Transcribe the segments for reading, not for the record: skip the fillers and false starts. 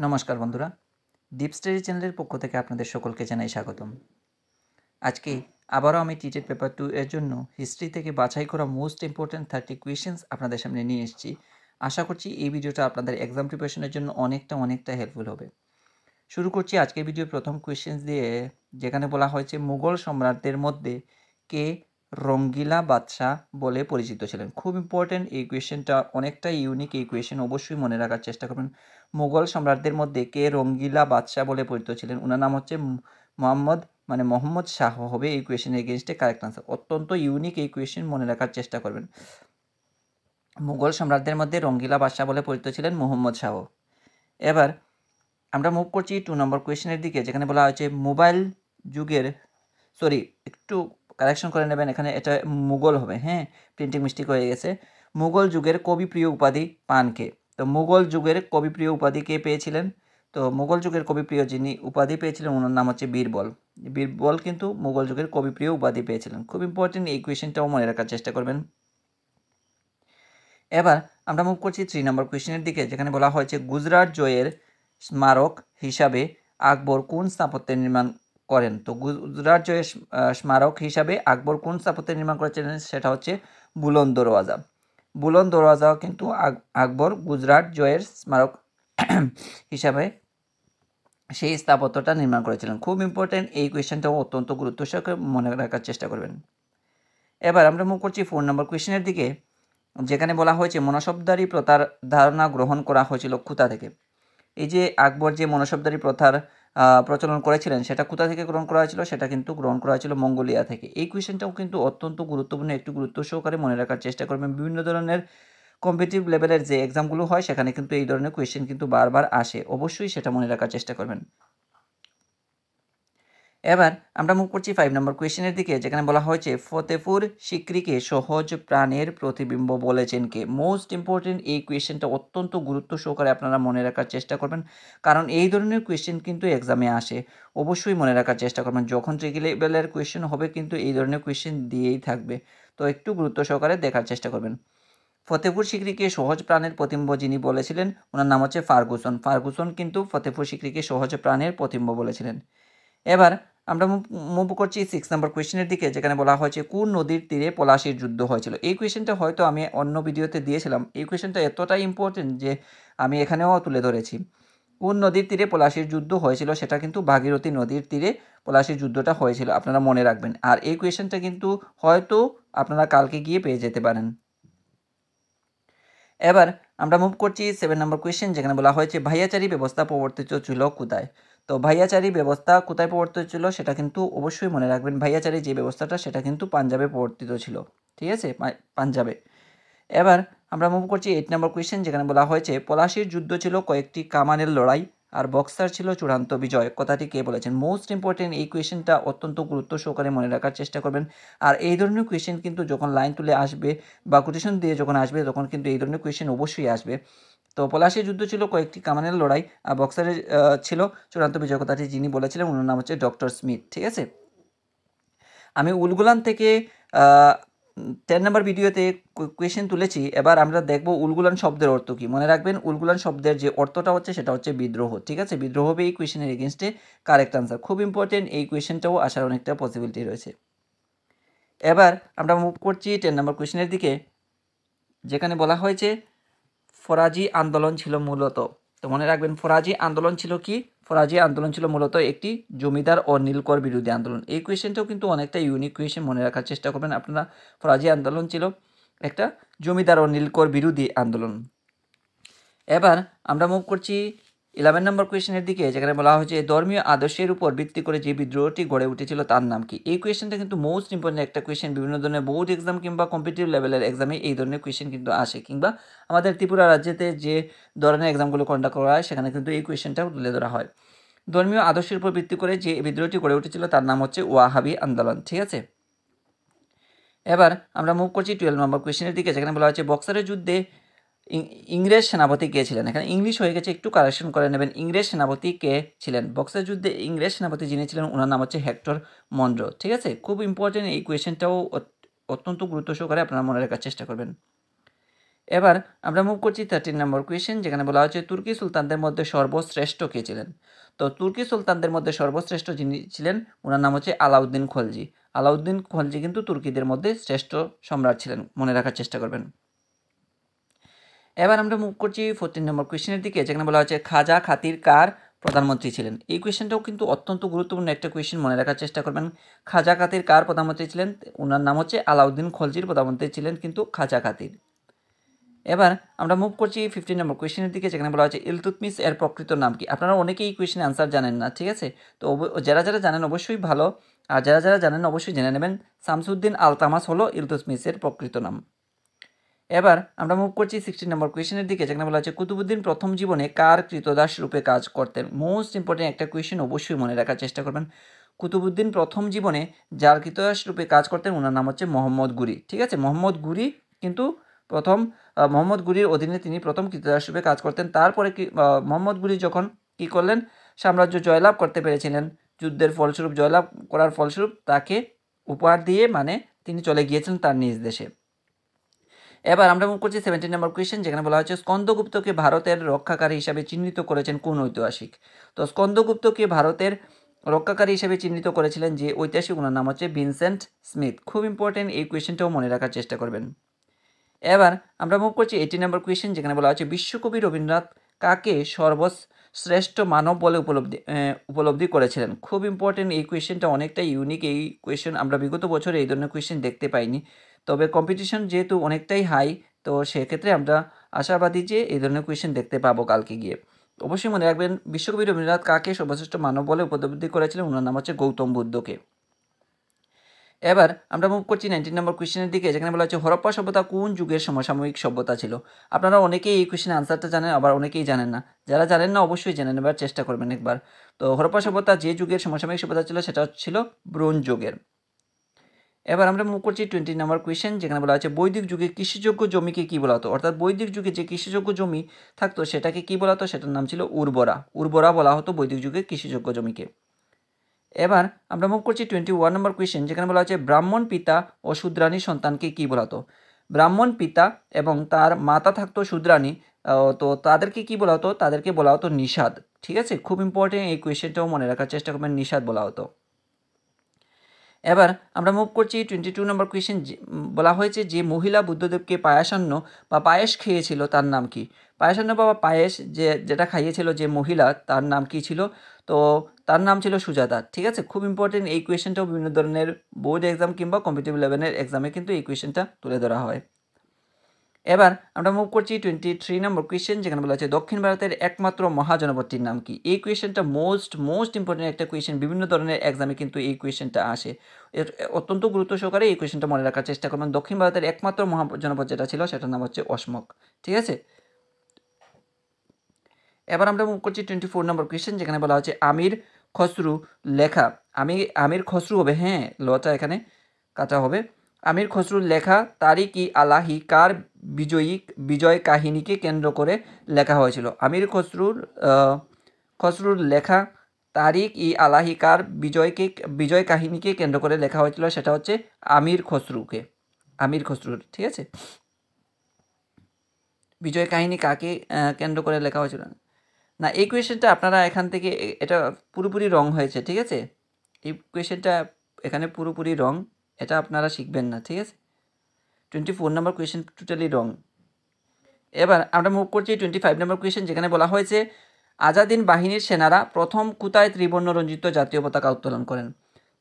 নমস্কার বন্ধুরা, deep study চ্যানেলের পক্ষ থেকে আপনাদের সকলকে জানাই স্বাগতম। আজকে আবারও আমি টিটেট পেপার 2 এর জন্য হিস্ট্রি থেকে বাছাই করা মোস্ট ইম্পর্ট্যান্ট 30 কোয়েশ্চেন্স আপনাদের সামনে নিয়ে এসেছি। আশা করছি এই ভিডিওটা আপনাদের এক্সাম প্রিপারেশনের জন্য অনেকটা হেল্পফুল হবে। শুরু করছি আজকের ভিডিওর প্রথম কোয়েশ্চেন্স দিয়ে, যেখানে বলা হয়েছে মুঘল সম্রাটদের মধ্যে কে রঙ্গিলা বাদশাহ বলে পরিচিত ছিলেন। খুব ইম্পর্টেন্ট এই কোয়েশ্চেনটা, অনেকটা ইউনিক এই কোয়েশ্চেন, অবশ্যই মনে রাখার চেষ্টা করবেন। মুঘল সম্রাটদের মধ্যে কে রঙ্গিলা বাদশাহ বলে পরিচিত ছিলেন? ওনার নাম হচ্ছে মোহাম্মদ শাহ হবে এই কোয়েশ্চেনের এগেনস্টে কারেক্ট আনসার। অত্যন্ত ইউনিক এই কোয়েশ্চেন, মনে রাখার চেষ্টা করবেন। মুঘল সম্রাটদের মধ্যে রঙ্গিলা বাদশাহ বলে পরিচিত ছিলেন মোহাম্মদ শাহ। এবার আমরা মুভ করছি 2 নম্বর কোয়েশ্চেনের দিকে, যেখানে বলা হয়েছে মোবাইল যুগের, একটু কারেকশন করে নেবেন, এখানে এটা মুঘল হবে, হ্যাঁ, প্রিন্টিং মিস্টেক হয়ে গেছে। মুঘল যুগের কবিপ্রিয় উপাধি পান কে? তো মুঘল যুগের কবিপ্রিয় উপাধি কে পেয়েছিলেন? তো মুঘল যুগের কবিপ্রিয় যিনি উপাধি পেয়েছিলেন ওনার নাম হচ্ছে বীরবল। বীরবল কিন্তু মুঘল যুগের কবিপ্রিয় উপাধি পেয়েছিলেন। খুব ইম্পর্টেন্ট এই কোয়েশ্চেনটাও মনে রাখার চেষ্টা করবেন। এবার আমরা মুভ করছি 3 নম্বর কোয়েশ্চেনের দিকে, যেখানে বলা হয়েছে গুজরাট জয়ের স্মারক হিসাবে আকবর কোন স্থাপত্যের নির্মাণ করেন? তো গুজরাট জয়ের স্মারক হিসাবে আকবর কোন স্থাপত্যের নির্মাণ করেছিলেন? সেটা হচ্ছে বুলন্দ দরওয়াজা। বুলন্দ দরওয়াজা কিন্তু আকবর গুজরাট জয়ের স্মারক হিসাবে সেই স্থাপত্যটা নির্মাণ করেছিলেন। খুব ইম্পর্টেন্ট এই কোয়েশ্চেনটাও, অত্যন্ত গুরুত্ব সহকারে মনে রাখার চেষ্টা করবেন। এবার আমরা মুভ করছি 4 নম্বর কোয়েশ্চেনের দিকে, যেখানে বলা হয়েছে মনসবদারি প্রথার ধারণা গ্রহণ করা হয়েছিল কোথা থেকে? এই যে আকবর যে মনসবদারি প্রথার প্রচলন করেছিলেন, সেটা কোথা থেকে গ্রহণ করা হয়েছিল? সেটা কিন্তু গ্রহণ করা হয়েছিল মঙ্গোলিয়া থেকে। এই কোয়েশ্চেনটাও কিন্তু অত্যন্ত গুরুত্বপূর্ণ, একটু গুরুত্ব সহকারে মনে রাখার চেষ্টা করবেন। বিভিন্ন ধরনের কম্পিটিটিভ লেভেলের যে এক্সামগুলো হয় সেখানে কিন্তু এই ধরনের কোয়েশ্চেন কিন্তু বারবার আসে, অবশ্যই সেটা মনে রাখার চেষ্টা করবেন। এবার আমরা মুভ করছি 5 নম্বর কোয়েশ্চেনের দিকে, যেখানে বলা হয়েছে ফতেপুর সিক্রিকে সহজ প্রাণের প্রতিবিম্ব বলেছেন কে? মোস্ট ইম্পর্টেন্ট এই কোয়েশ্চেনটা, অত্যন্ত গুরুত্ব সহকারে আপনারা মনে রাখার চেষ্টা করবেন, কারণ এই ধরনের কোয়েশ্চেন কিন্তু এক্সামে আসে, অবশ্যই মনে রাখার চেষ্টা করবেন। যখন ট্রিকি লেভেলের কোয়েশ্চেন হবে কিন্তু এই ধরনের কোয়েশ্চেন দিয়েই থাকবে, তো একটু গুরুত্ব সহকারে দেখার চেষ্টা করবেন। ফতেপুর সিক্রিকে সহজ প্রাণের প্রতিবিম্ব যিনি বলেছিলেন ওনার নাম হচ্ছে ফার্গুসন। ফার্গুসন কিন্তু ফতেপুর সিক্রিকে সহজ প্রাণের প্রতিবিম্ব বলেছিলেন। এবার আমরা মুভ করছি 6 নম্বর কোয়েশ্চেনের দিকে, যেখানে বলা হয়েছে কোন নদীর তীরে পলাশির যুদ্ধ হয়েছিল? এই কোয়েশ্চেনটা হয়তো আমি অন্য ভিডিওতে দিয়েছিলাম, এই কোয়েশ্চেনটা এতটাই ইম্পর্টেন্ট যে আমি এখানেও তুলে ধরেছি। কোন নদীর তীরে পলাশির যুদ্ধ হয়েছিল? সেটা কিন্তু ভাগীরথী নদীর তীরে পলাশির যুদ্ধটা হয়েছিল, আপনারা মনে রাখবেন। আর এই কোয়েশ্চেনটা কিন্তু হয়তো আপনারা কালকে গিয়ে পেয়ে যেতে পারেন। এবার আমরা মুভ করছি 7 নম্বর কোয়েশ্চেন, যেখানে বলা হয়েছে ভাইয়াচারী ব্যবস্থা প্রবর্তিত ছিল কোথায়? তো ভাইয়াচারী ব্যবস্থা কোথায় প্রবর্তিত ছিল সেটা কিন্তু অবশ্যই মনে রাখবেন। ভাইয়াচারী যে ব্যবস্থাটা সেটা কিন্তু পাঞ্জাবে প্রবর্তিত ছিল, ঠিক আছে, পাঞ্জাবে। এবার আমরা মুভ করছি 8 নম্বর কোয়েশ্চেন, যেখানে বলা হয়েছে পলাশির যুদ্ধ ছিল কয়েকটি কামানের লড়াই আর বক্সার ছিল চূড়ান্ত বিজয়, কথাটি কে বলেছেন? মোস্ট ইম্পর্টেন্ট এই কোয়েশ্চেনটা, অত্যন্ত গুরুত্ব সহকারে মনে রাখার চেষ্টা করবেন। আর এই ধরনের কোয়েশ্চেন কিন্তু যখন লাইন তুলে আসবে বা কোটেশন দিয়ে যখন আসবে তখন কিন্তু এই ধরনের কোয়েশ্চেন অবশ্যই আসবে। তো পলাশির যুদ্ধ ছিল কয়েকটি কামানের লড়াই আর বক্সারের ছিল চূড়ান্ত বিজয়, কথাটি যিনি বলেছিলেন ওনার নাম হচ্ছে ডক্টর স্মিথ, ঠিক আছে। আমি উলগুলান থেকে 10 নম্বর ভিডিওতে কোয়েশ্চেন তুলেছি। এবার আমরা দেখব উলগুলান শব্দের অর্থ কী। মনে রাখবেন উলগুলান শব্দের যে অর্থটা হচ্ছে সেটা হচ্ছে বিদ্রোহ, ঠিক আছে। বিদ্রোহ হবে এই কোয়েশ্চেনের এগেনস্টে কারেক্ট আনসার। খুব ইম্পর্টেন্ট এই কোয়েশ্চেনটাও আসার অনেকটা পসিবিলিটি রয়েছে। এবার আমরা মুভ করছি 10 নম্বর কোয়েশ্চেনের দিকে, যেখানে বলা হয়েছে ফরাজি আন্দোলন ছিল মূলত, তো মনে রাখবেন ফরাজি আন্দোলন ছিল কি? ফরাজি আন্দোলন ছিল মূলত একটি জমিদার ও নীলকর বিরোধী আন্দোলন। এই কোয়েশ্চেনটাও কিন্তু অনেকটা ইউনিক কোয়েশ্চেন, মনে রাখার চেষ্টা করবেন আপনারা। ফরাজি আন্দোলন ছিল একটা জমিদার ও নীলকর বিরোধী আন্দোলন। এবার আমরা মুভ করছি 11 নম্বর কোয়েশ্চেনের দিকে, যেখানে বলা হয়েছে ধর্মীয় আদর্শের উপর ভিত্তি করে যে বিদ্রোহটি গড়ে উঠেছিল তার নাম কি? এই কোয়েশ্চেনটা কিন্তু মোস্ট ইম্পর্টেন্ট একটা কোয়েশ্চেন, বিভিন্ন ধরনের বোর্ড এক্সাম কিংবা কম্পিটিটিভ লেভেলের এক্সামে এই ধরনের কোয়েশ্চেন কিন্তু আসে, কিংবা আমাদের ত্রিপুরা রাজ্যেতে যে ধরনের এক্সামগুলো কন্ডাক্ট করা হয় সেখানে কিন্তু এই কোয়েশ্চেনটাও তুলে ধরা হয়। ধর্মীয় আদর্শের উপর ভিত্তি করে যে বিদ্রোহটি গড়ে উঠেছিল তার নাম হচ্ছে ওয়াহাবি আন্দোলন, ঠিক আছে। এবার আমরা মুভ করছি 12 নম্বর কোয়েশ্চেনের দিকে, যেখানে বলা হয়েছে বক্সারের যুদ্ধে ইংরেজ সেনাপতি কে ছিলেন? এখানে ইংলিশ হয়ে গেছে, একটু কারেকশন করে নেবেন। ইংরেজ সেনাপতি কে ছিলেন? বক্সার যুদ্ধে ইংরেজ সেনাপতি যিনি ছিলেন ওনার নাম হচ্ছে হেক্টর মনরো, ঠিক আছে। খুব ইম্পর্টেন্ট এই কোয়েশ্চেনটাও, অত্যন্ত গুরুত্ব সহকারে আপনারা মনে রাখার চেষ্টা করবেন। এবার আমরা মুভ করছি 13 নম্বর কোয়েশ্চেন, যেখানে বলা হচ্ছে তুর্কি সুলতানদের মধ্যে সর্বশ্রেষ্ঠ কে ছিলেন। তো তুর্কি সুলতানদের মধ্যে সর্বশ্রেষ্ঠ যিনি ছিলেন ওনার নাম হচ্ছে আলাউদ্দিন খলজি। আলাউদ্দিন খলজি কিন্তু তুর্কিদের মধ্যে শ্রেষ্ঠ সম্রাট ছিলেন, মনে রাখার চেষ্টা করবেন। এবার আমরা মুভ করছি 14 নম্বর কোয়েশ্চেনের দিকে, যেখানে বলা হচ্ছে খাজা খাতির কার প্রধানমন্ত্রী ছিলেন। এই কোয়েশ্চেনটাও কিন্তু অত্যন্ত গুরুত্বপূর্ণ একটা কোয়েশ্চেন, মনে রাখার চেষ্টা করবেন। খাজা খাতির কার প্রধানমন্ত্রী ছিলেন? ওনার নাম হচ্ছে আলাউদ্দিন খলজির প্রধানমন্ত্রী ছিলেন কিন্তু খাজা খাতির। এবার আমরা মুভ করছি 15 নম্বর কোয়েশ্চেনের দিকে, যেখানে বলা হচ্ছে ইলতুৎমিশ এর প্রকৃত নাম কি। আপনারা অনেকেই এই কোয়েশ্চেনের আনসার জানেন না, ঠিক আছে? তো যারা যারা জানেন অবশ্যই ভালো, আর যারা যারা জানেন অবশ্যই জেনে নেবেন। শামসুদ্দিন আলতামাস হলো ইলতুৎমিশের প্রকৃত নাম। এবার আমরা মুভ করছি 16 নম্বর কোয়েশ্চেনের দিকে, যেখানে বলা হচ্ছে কুতুবুদ্দিন প্রথম জীবনে কার কৃতদাস রূপে কাজ করতেন। মোস্ট ইম্পর্টেন্ট একটা কোয়েশ্চেন, অবশ্যই মনে রাখার চেষ্টা করবেন। কুতুবুদ্দিন প্রথম জীবনে যার কৃতদাস রূপে কাজ করতেন ওনার নাম হচ্ছে মোহাম্মদ গুরি, ঠিক আছে? মোহাম্মদ গুরি কিন্তু প্রথম মোহাম্মদ গুরির অধীনে তিনি প্রথম কৃতদাস রূপে কাজ করতেন। তারপরে মোহাম্মদ গুরি যখন কি করলেন, সাম্রাজ্য জয়লাভ করতে পেরেছিলেন, যুদ্ধের ফলস্বরূপ জয়লাভ করার ফলস্বরূপ তাকে উপহার দিয়ে মানে তিনি চলে গিয়েছেন তার নিজ দেশে। এবার আমরা মুভ করছি 17 নম্বর কোয়েশ্চেন, যেখানে বলা হচ্ছে স্কন্দগুপ্তকে ভারতের রক্ষাকারী হিসাবে চিহ্নিত করেছেন কোন ঐতিহাসিক। তো স্কন্দগুপ্তকে ভারতের রক্ষাকারী হিসেবে চিহ্নিত করেছিলেন যে ঐতিহাসিক, ওনার নাম হচ্ছে ভিনসেন্ট স্মিথ। খুব ইম্পর্টেন্ট, এই কোয়েশ্চেনটাও মনে রাখার চেষ্টা করবেন। এবার আমরা মুভ করছি 18 নম্বর কোয়েশ্চেন, যেখানে বলা হচ্ছে বিশ্বকবি রবীন্দ্রনাথ কাকে সর্বশ্রেষ্ঠ মানব বলে উপলব্ধি করেছিলেন। খুব ইম্পর্টেন্ট, এই কোয়েশ্চেনটা অনেকটাই ইউনিক। এই কোয়েশ্চেন আমরা বিগত বছরে এই ধরনের কোয়েশ্চেন দেখতে পাইনি, তবে কম্পিটিশন যেহেতু অনেকটাই হাই, তো সেক্ষেত্রে আমরা আশাবাদী যে এই ধরনের কোয়েশ্চেন দেখতে পাবো কালকে গিয়ে। অবশ্যই মনে রাখবেন, বিশ্বকবি রবীন্দ্রনাথ কাকে সর্বশ্রেষ্ঠ মানব বলে উপলব্ধি করেছিলেন, ওনার নাম হচ্ছে গৌতম বুদ্ধকে। এবার আমরা মুভ করছি 19 নম্বর কোয়েশ্চেনের দিকে, যেখানে বলা হচ্ছে হরপ্পা সভ্যতা কোন যুগের সমসাময়িক সভ্যতা ছিল। আপনারা অনেকেই এই কোয়েশ্চেনের আনসারটা জানেন, আবার অনেকেই জানেন না। যারা জানেন না অবশ্যই জেনে নেবার চেষ্টা করবেন একবার। তো হরপ্পা সভ্যতা যে যুগের সমসাময়িক সভ্যতা ছিল সেটা ছিল ব্রোঞ্জ যুগের। এবার আমরা মুভ করছি 20 নম্বর কোয়েশ্চেন, যেখানে বলা হচ্ছে বৈদিক যুগে কৃষিযোগ্য জমিকে কি বলা হতো। অর্থাৎ বৈদিক যুগে যে কৃষিযোগ্য জমি থাকতো সেটাকে কি বলা হতো, সেটার নাম ছিল উর্বরা। উর্বরা বলা হতো বৈদিক যুগে কৃষিযোগ্য জমিকে। এবার আমরা মুভ করছি 21 নম্বর কোয়েশ্চেন, যেখানে বলা হচ্ছে ব্রাহ্মণ পিতা ও শূদ্রাণী সন্তানকে কি বলা হতো। ব্রাহ্মণ পিতা এবং তার মাতা থাকতো শূদ্রাণী, তো তাদেরকে কি বলা হতো, তাদেরকে বলা হতো নিষাদ, ঠিক আছে? খুব ইম্পর্টেন্ট, এই কোয়েশ্চেনটাও মনে রাখার চেষ্টা করবেন, নিষাদ বলা হতো। এবার আমরা মুভ করছি 22 নম্বর কোয়েশ্চেন, বলা হয়েছে যে মহিলা বুদ্ধদেবকে পায়াসান্ন বা পায়েস খেয়েছিল তার নাম কি। পায়াসান্ন বা পায়েস যেটা খাইয়েছিল যে মহিলা, তার নাম কি ছিল? তো তার নাম ছিল সুজাতা, ঠিক আছে? খুব ইম্পর্টেন্ট, এই কোয়েশ্চেনটাও বিভিন্ন ধরনের বোর্ড এক্সাম কিংবা কম্পিটিটিভ লেভেলের এক্সামে কিন্তু এই কোয়েশ্চেনটা তুলে ধরা হয়। এবার আমরা মুভ করছি 23 নম্বর কোয়েশ্চেন, যেখানে বলা হচ্ছে দক্ষিণ ভারতের একমাত্র মহাজনপদটির নাম কি। এই কোয়েশ্চেনটা মোস্ট ইম্পর্টেন্ট একটা কোয়েশ্চেন, বিভিন্ন ধরনের এক্সামে কিন্তু এই কোয়েশ্চেনটা আসে। এর অত্যন্ত গুরুত্ব সহকারে এই কোয়েশ্চেনটা মনে রাখার চেষ্টা করবেন। দক্ষিণ ভারতের একমাত্র মহাজনপদ যেটা ছিল সেটার নাম হচ্ছে অসমক, ঠিক আছে? এবার আমরা মুভ করছি 24 নম্বর কোয়েশ্চেন, যেখানে বলা হচ্ছে আমির খসরু লেখা, আমির খসরু হবে, হ্যাঁ লটা এখানে কাটা হবে। আমির খসরুর লেখা তারিক-ই আলাহি কার বিজয় কাহিনীকে কেন্দ্র করে লেখা হয়েছিল। আমির খসরুর লেখা তারিক-ই আলাহি কার বিজয় কাহিনীকে কেন্দ্র করে লেখা হয়েছিল, সেটা হচ্ছে আমির খসরুর, ঠিক আছে? বিজয় কাহিনী কাকে কেন্দ্র করে লেখা হয়েছিল না, এই কোয়েশ্চেনটা আপনারা এখান থেকে এটা পুরোপুরি রং হয়েছে, ঠিক আছে? এই কোয়েশ্চেনটা এখানে পুরোপুরি রং, এটা আপনারা শিখবেন না, ঠিক আছে? 24 নম্বর কোয়েশ্চেন টোটালি রং। এবার আমরা মুভ করছি 25 নম্বর কোয়েশ্চেন, যেখানে বলা হয়েছে আজাদিন বাহিনীর সেনারা প্রথম কোথায় ত্রিবর্ণ রঞ্জিত জাতীয় পতাকা উত্তোলন করেন।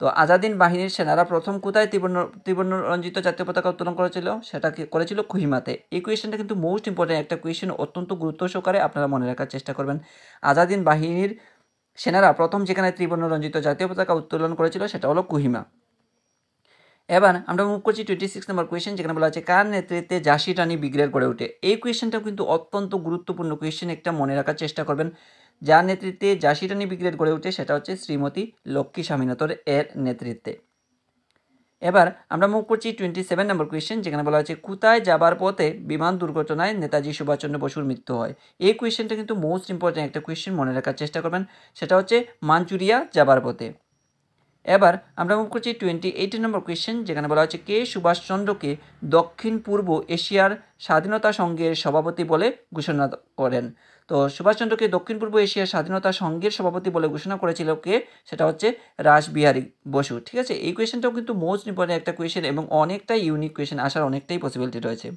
তো আজাদিন বাহিনীর সেনারা প্রথম কোথায় ত্রিবর্ণ রঞ্জিত জাতীয় পতাকা উত্তোলন করেছিল, সেটা করেছিল কোহিমাতে। এই কোয়েশ্চেনটা কিন্তু মোস্ট ইম্পর্টেন্ট একটা কোয়েশ্চেন, অত্যন্ত গুরুত্ব সহকারে আপনারা মনে রাখার চেষ্টা করবেন। আজাদিন বাহিনীর সেনারা প্রথম যেখানে ত্রিবর্ণ রঞ্জিত জাতীয় পতাকা উত্তোলন করেছিল সেটা হলো কোহিমা। এবার আমরা মুভ করছি 26 নম্বর কোয়েশ্চেন, যেখানে বলা হচ্ছে কার নেতৃত্বে ঝাঁসি রানী ব্রিগেড গড়ে ওঠে। এই কোয়েশ্চেনটাও কিন্তু অত্যন্ত গুরুত্বপূর্ণ কোয়েশ্চেন, একটা মনে রাখার চেষ্টা করবেন। যার নেতৃত্বে ঝাঁসি রানী ব্রিগেড গড়ে ওঠে সেটা হচ্ছে শ্রীমতী লক্ষ্মী স্বামীনাথন এর নেতৃত্বে। এবার আমরা মুভ করছি 27 নম্বর কোয়েশ্চেন, যেখানে বলা হচ্ছে কোথায় যাবার পথে বিমান দুর্ঘটনায় নেতাজি সুভাষচন্দ্র বসুর মৃত্যু হয়। এই কোয়েশ্চেনটা কিন্তু মোস্ট ইম্পর্টেন্ট একটা কোয়েশ্চেন, মনে রাখার চেষ্টা করবেন। সেটা হচ্ছে মাঞ্চুরিয়া যাবার পথে। এবার আমরা মুভ করছি 28 নম্বর কোয়েশ্চেন, যেখানে বলা হচ্ছে কে সুভাষচন্দ্রকে দক্ষিণ পূর্ব এশিয়ার স্বাধীনতা সংঘের সভাপতি বলে ঘোষণা করেন। তো সুভাষচন্দ্রকে দক্ষিণ পূর্ব এশিয়ার স্বাধীনতা সংঘের সভাপতি বলে ঘোষণা করেছিল কে? সেটা হচ্ছে রাসবিহারী বসু। ঠিক আছে, এই কোয়েশ্চেনটাও কিন্তু মোস্ট ইম্পর্টেন্ট একটা কোয়েশ্চেন এবং অনেকটাই ইউনিক কোয়েশ্চেন, আসার অনেকটাই পসিবিলিটি রয়েছে।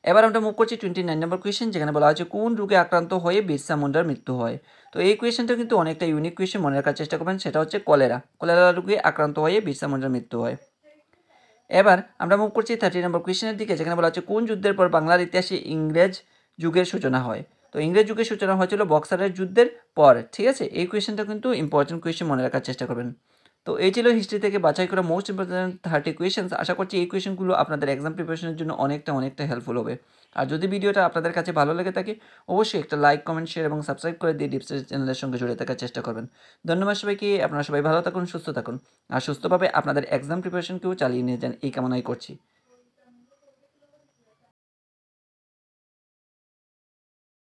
এবার আমরা মুভ করছি 29 নম্বর কোয়েশ্চেন, যেখানে বলা হচ্ছে কোন রোগে আক্রান্ত হয়ে বিরসা মুন্ডার মৃত্যু হয়। তো এই কোয়েশ্চেনটা কিন্তু অনেকটা ইউনিক কোয়েশ্চেন, মনে রাখার চেষ্টা করবেন। সেটা হচ্ছে কলেরা রোগে আক্রান্ত হয়ে বিরসা মুন্ডার মৃত্যু হয়। এবার আমরা মুভ করছি 30 নম্বর কোয়েশ্চেনের দিকে, যেখানে বলা হচ্ছে কোন যুদ্ধের পর বাংলার ইতিহাসে ইংরেজ যুগের সূচনা হয়। তো ইংরেজ যুগের সূচনা হয়েছিল বক্সারের যুদ্ধের পর। ঠিক আছে, এই কোয়েশ্চেনটা কিন্তু ইম্পর্টেন্ট কোয়েশ্চেন, মনে রাখার চেষ্টা করবেন। তো এই ছিল হিস্ট্রি থেকে বাছাই করা মোস্ট ইম্পর্টেন্ট 30 কোয়েশ্চেন্স। আশা করছি এই কোয়েশ্চেনগুলো আপনাদের এক্সাম প্রিপারেশনের জন্য অনেকটা হেল্পফুল হবে। আর যদি ভিডিওটা আপনাদের কাছে ভালো লেগে থাকে, অবশ্যই একটা লাইক, কমেন্ট, শেয়ার এবং সাবস্ক্রাইব করে দিয়ে ডিপস চ্যানেলের সঙ্গে জুড়ে থাকার চেষ্টা করবেন। ধন্যবাদ সবাইকে। আপনারা সবাই ভালো থাকুন, সুস্থ থাকুন আর সুস্থভাবে আপনাদের এক্সাম প্রিপারেশনকেও চালিয়ে নিয়ে যান, এই কামনাই করছি।